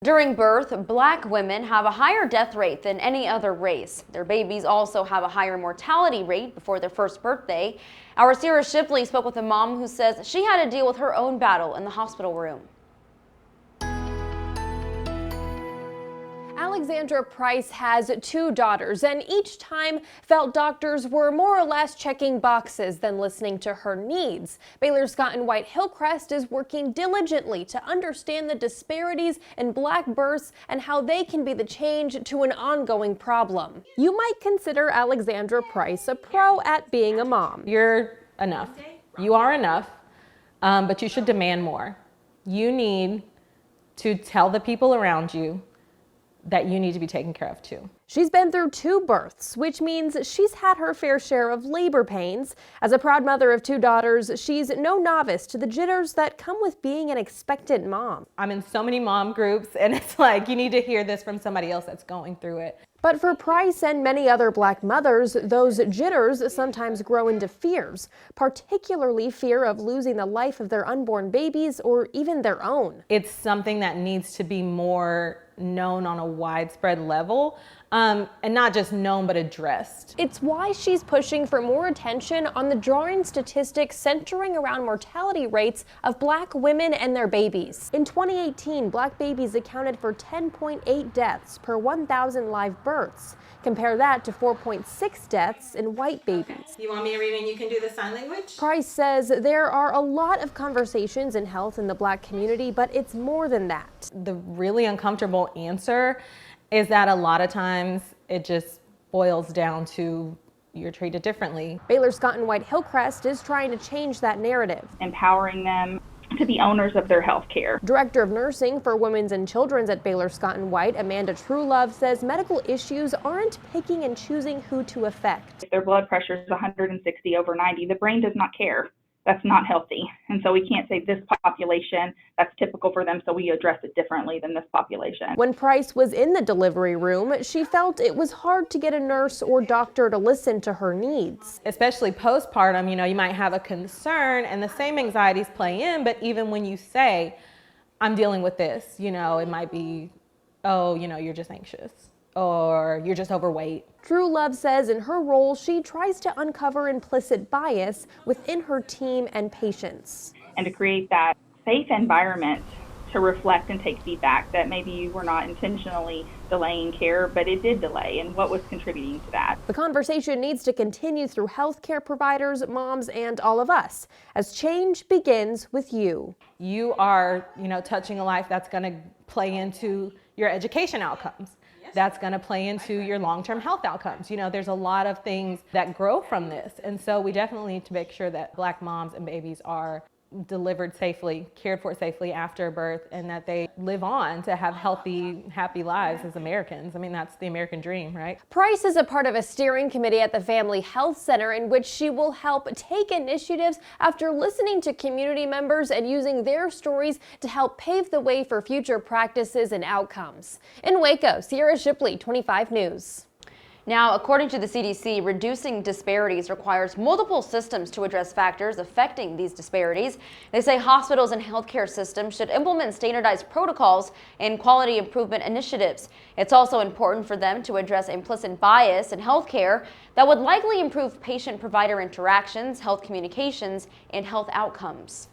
During birth, Black women have a higher death rate than any other race. Their babies also have a higher mortality rate before their first birthday. Our CIERRA Shipley spoke with a mom who says she had to deal with her own battle in the hospital room. Alexandra Price has 2 daughters and each time felt doctors were more or less checking boxes than listening to her needs. Baylor Scott and White Hillcrest is working diligently to understand the disparities in Black births and how they can be the change to an ongoing problem. You might consider Alexandra Price a pro at being a mom. You're enough. You are enough, but you should demand more. You need to tell the people around you that you need to be taken care of too. She's been through 2 births, which means she's had her fair share of labor pains. As a proud mother of 2 daughters, she's no novice to the jitters that come with being an expectant mom. I'm in so many mom groups and it's like, you need to hear this from somebody else that's going through it. But for Price and many other Black mothers, those jitters sometimes grow into fears, particularly fear of losing the life of their unborn babies or even their own. It's something that needs to be more known on a widespread level, and not just known but addressed. It's why she's pushing for more attention on the drawing statistics centering around mortality rates of Black women and their babies. In 2018, Black babies accounted for 10.8 deaths per 1,000 live births. Compare that to 4.6 deaths in white babies. You want me to read and you can do the sign language? Price says there are a lot of conversations in health in the Black community, but it's more than that. The really uncomfortable answer is that a lot of times it just boils down to you're treated differently. Baylor Scott and White Hillcrest is trying to change that narrative. Empowering them to be owners of their health care. Director of Nursing for Women's and Children's at Baylor Scott and White, Amanda TRUELOVE, says medical issues aren't picking and choosing who to affect. If their blood pressure is 160 over 90, the brain does not care. That's not healthy. And so we can't say this population, that's typical for them, so we address it differently than this population. When Price was in the delivery room, she felt it was hard to get a nurse or doctor to listen to her needs. Especially postpartum, you might have a concern and the same anxieties play in, but even when you say, I'm dealing with this, it might be, oh, you're just anxious or you're just overweight. TRUELOVE says in her role, she tries to uncover implicit bias within her team and patients. And to create that safe environment to reflect and take feedback that maybe you were not intentionally delaying care, but it did delay, and what was contributing to that. The conversation needs to continue through healthcare providers, moms, and all of us, as change begins with you. You are, touching a life that's going to play into your education outcomes. That's going to play into your long-term health outcomes. There's a lot of things that grow from this. And so we definitely need to make sure that Black moms and babies are delivered safely, cared for safely after birth, and that they live on to have healthy, happy lives as Americans. I mean, that's the American dream, right? Price is a part of a steering committee at the Family Health Center in which she will help take initiatives after listening to community members and using their stories to help pave the way for future practices and outcomes. In Waco, CIERRA Shipley, 25 News. Now, according to the CDC, reducing disparities requires multiple systems to address factors affecting these disparities. They say hospitals and healthcare systems should implement standardized protocols and quality improvement initiatives. It's also important for them to address implicit bias in healthcare that would likely improve patient-provider interactions, health communications, and health outcomes.